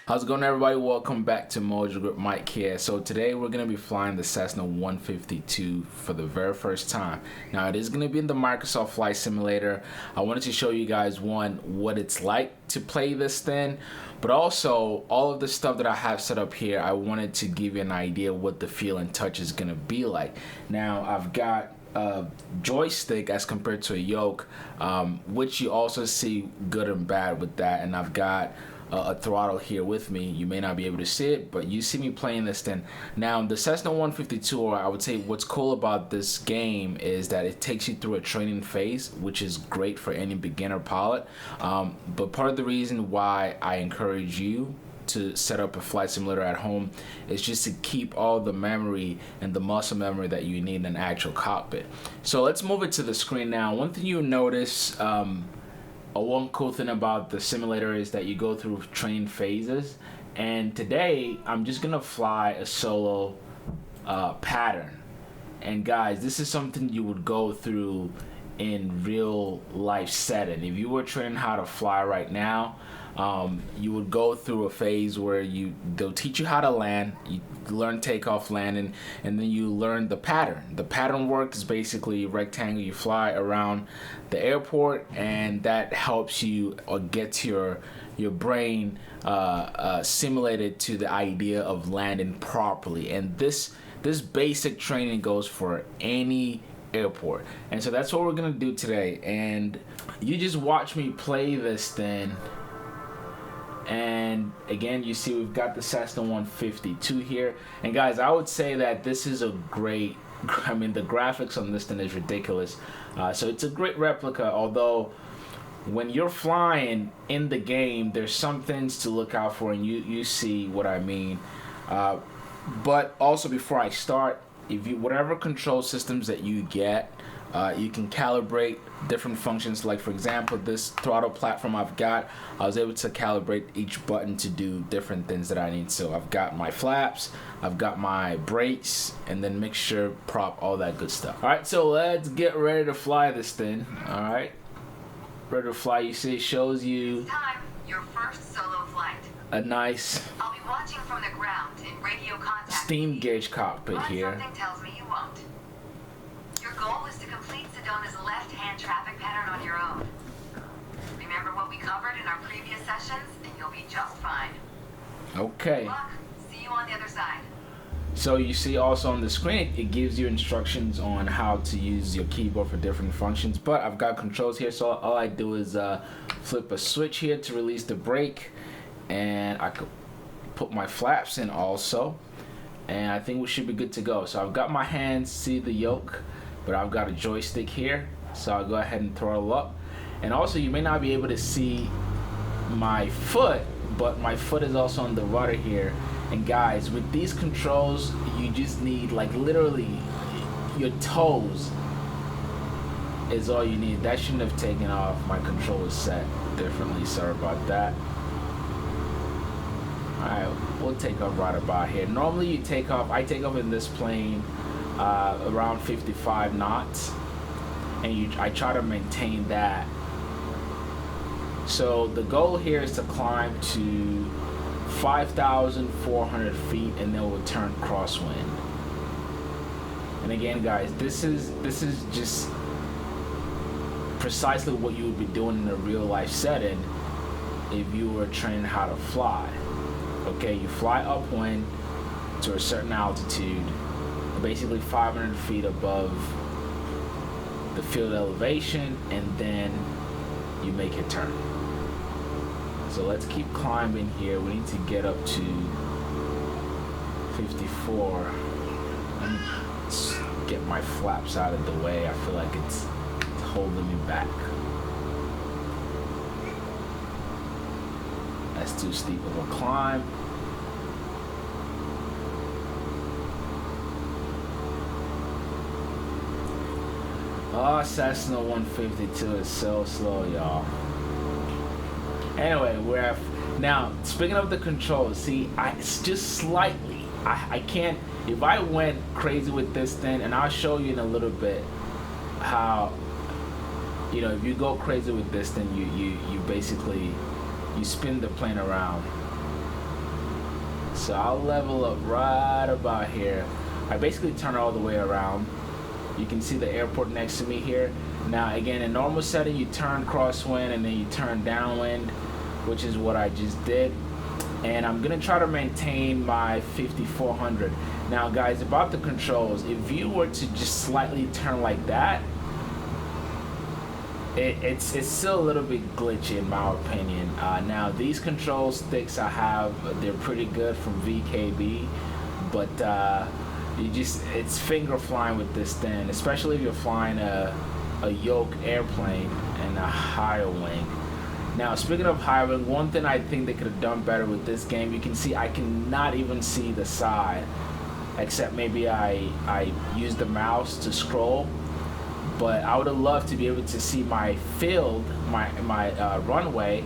How's it going, everybody? Welcome back to MojoGrip. Mike here. So today we're going to be flying the Cessna 152 for the very first time. Now it is going to be in the Microsoft Flight Simulator. I wanted to show you guys, one, what it's like to play this thing, but also all of the stuff that I have set up here. I wanted to give you an idea what the feel and touch is going to be like. Now I've got a joystick as compared to a yoke, which you also see good and bad with that, and I've got a throttle here with me. You may not be able to see it, but you see me playing this thing. Now the Cessna 152, or I would say what's cool about this game is that it takes you through a training phase, which is great for any beginner pilot. But part of the reason why I encourage you to set up a flight simulator at home is just to keep all the memory and the muscle memory that you need in an actual cockpit. So let's move it to the screen now. One thing you'll notice, one cool thing about the simulator is that you go through training phases, and today I'm just gonna fly a solo pattern. And guys, this is something you would go through in real life setting. If you were training how to fly right now, you would go through a phase where they'll teach you how to land, you learn takeoff, landing, and then you learn the pattern. The pattern work is basically a rectangle. You fly around the airport, and that helps you or gets your brain simulated to the idea of landing properly. And this basic training goes for any airport, and so that's what we're gonna do today. And you just watch me play this thing. And again, you see we've got the Cessna 152 here, and guys, I would say that this is a great, I mean, the graphics on this thing is ridiculous. So it's a great replica, although when you're flying in the game, there's some things to look out for, and you see what I mean. But also, before I start, whatever control systems that you get, you can calibrate different functions. Like for example, this throttle platform I've got, I was able to calibrate each button to do different things that I need. So I've got my flaps, I've got my brakes, and then mixture, prop, all that good stuff. All right, so let's get ready to fly this thing. All right, ready to fly. You see it shows you time, your first solo flight. A nice I'll be watching from the ground in radio contact. steam gauge cockpit But here. something tells me you won't. Your goal is to complete Sedona's left-hand traffic pattern on your own. Remember what we covered in our previous sessions, and you'll be just fine. Okay. Good luck. See you on the other side. So you see also on the screen, it gives you instructions on how to use your keyboard for different functions, but I've got controls here, so all I do is flip a switch here to release the brake, and I could put my flaps in also, and I think we should be good to go. So I've got my hands, see the yoke, but I've got a joystick here, so I'll go ahead and throttle up. And also, you may not be able to see my foot, but my foot is also on the rudder here. And guys, with these controls, you just need, like, literally your toes is all you need. That shouldn't have taken off. My control is set differently, sorry about that. Alright, we'll take off right about here. Normally you take off, I take off in this plane around 55 knots, and I try to maintain that. So the goal here is to climb to 5,400 feet, and then we'll turn crosswind. And again, guys, this is just precisely what you would be doing in a real life setting if you were training how to fly. Okay, you fly upwind to a certain altitude, basically 500 feet above the field elevation, and then you make your turn. So let's keep climbing here. We need to get up to 54. Let me get my flaps out of the way. I feel like it's holding me back. That's too steep of a climb. Oh, Cessna 152 is so slow, y'all. Anyway, now, speaking of the controls, see, it's just slightly, I can't, if I went crazy with this thing, and I'll show you in a little bit how, you know, if you go crazy with this thing, you basically, you spin the plane around So I'll level up right about here. I basically turn all the way around. You can see the airport next to me here. Now again, in normal setting, you turn crosswind and then you turn downwind, which is what I just did. And I'm gonna try to maintain my 5400. Now guys, about the controls, if you were to just slightly turn like that, it's still a little bit glitchy in my opinion. Now these control sticks I have, they're pretty good from VKB, but it's finger flying with this thing, especially if you're flying a yoke airplane and a higher wing. Now speaking of higher wing, one thing I think they could have done better with this game, you can see I cannot even see the side, except maybe I use the mouse to scroll. But I would have loved to be able to see my field, my runway.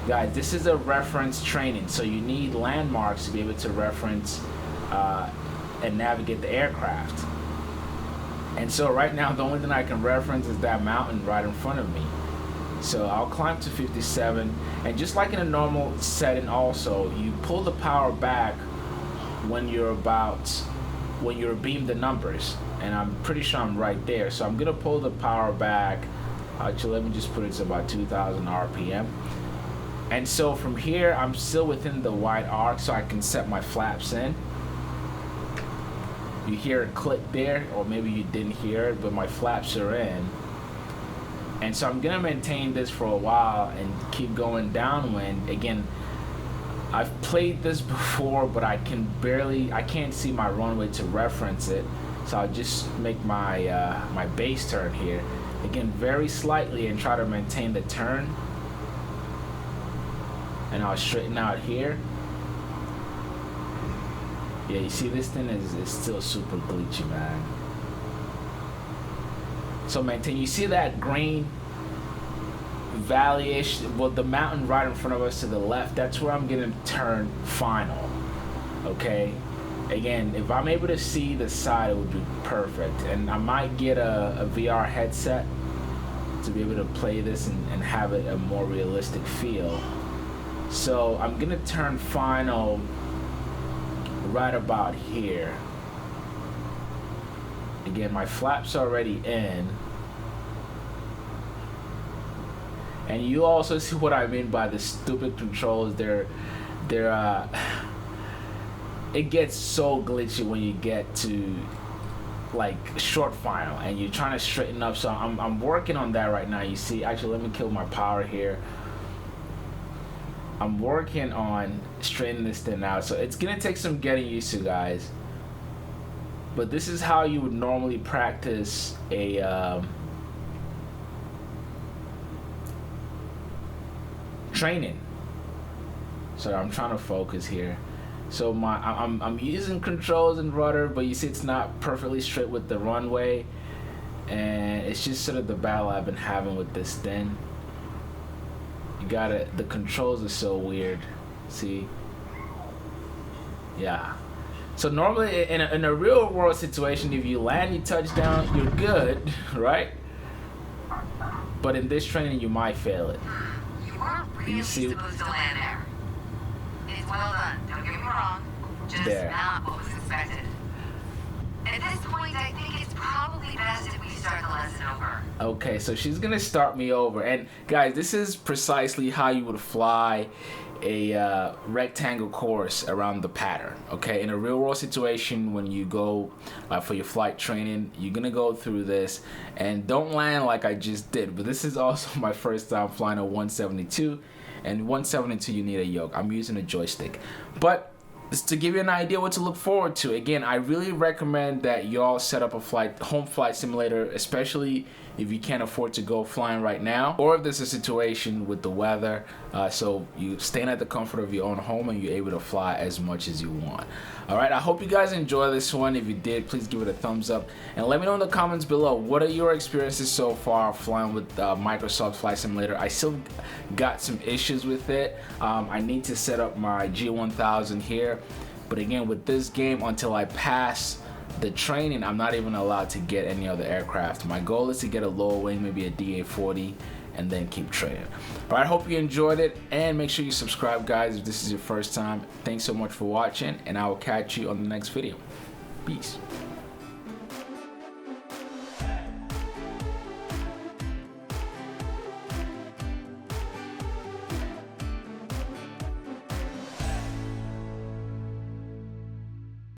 Guys, this is a reference training, so you need landmarks to be able to reference and navigate the aircraft. And so right now, the only thing I can reference is that mountain right in front of me. So I'll climb to 57, and just like in a normal setting also, you pull the power back when you're beamed the numbers. And I'm pretty sure I'm right there, so I'm gonna pull the power back. Actually, let me just put it to about 2,000 RPM. And so from here, I'm still within the wide arc, so I can set my flaps in. You hear a click there, or maybe you didn't hear it, but my flaps are in. And so I'm gonna maintain this for a while and keep going downwind. Again, I've played this before, but I can't see my runway to reference it. So I'll just make my my base turn here. Again, very slightly, and try to maintain the turn. And I'll straighten out here. Yeah, you see this thing is still super glitchy, man. So maintain, you see that green valley-ish, well, the mountain right in front of us to the left, that's where I'm gonna turn final, okay? Again, if I'm able to see the side, it would be perfect. And I might get a VR headset to be able to play this and have it a more realistic feel. So I'm gonna turn final right about here. Again, my flaps are already in. And you also see what I mean by the stupid controls. It gets so glitchy when you get to like short final and you're trying to straighten up. So I'm working on that right now. You see, actually, let me kill my power here. I'm working on straightening this thing out. So it's gonna take some getting used to, guys. But this is how you would normally practice a training. So I'm trying to focus here. So I'm using controls and rudder, but you see it's not perfectly straight with the runway, and it's just sort of the battle I've been having with this thing. The controls are so weird. See? Yeah. So normally in a real world situation, if you land, you touch down, you're good, right? But in this training, you might fail it. You weren't really supposed to land there. It's well done, don't get me wrong. Just there. Not what was expected. At this point, I think it's probably best if we start the lesson over. Okay, so she's gonna start me over. And guys, this is precisely how you would fly a rectangle course around the pattern. Okay, in a real world situation, when you go for your flight training, you're gonna go through this, and don't land like I just did. But this is also my first time flying a 172, and 172 you need a yoke. I'm using a joystick, but just to give you an idea what to look forward to. Again, I really recommend that y'all set up a home flight simulator, especially if you can't afford to go flying right now, or if there's a situation with the weather, so you staying at the comfort of your own home and you're able to fly as much as you want. All right, I hope you guys enjoy this one. If you did, please give it a thumbs up and let me know in the comments below, what are your experiences so far flying with Microsoft Flight Simulator. I still got some issues with it. I need to set up my G1000 here, but again, with this game, until I pass the training, I'm not even allowed to get any other aircraft. My goal is to get a lower wing, maybe a DA-40, and then keep training. All right, I hope you enjoyed it, and make sure you subscribe, guys, if this is your first time. Thanks so much for watching, and I will catch you on the next video. Peace.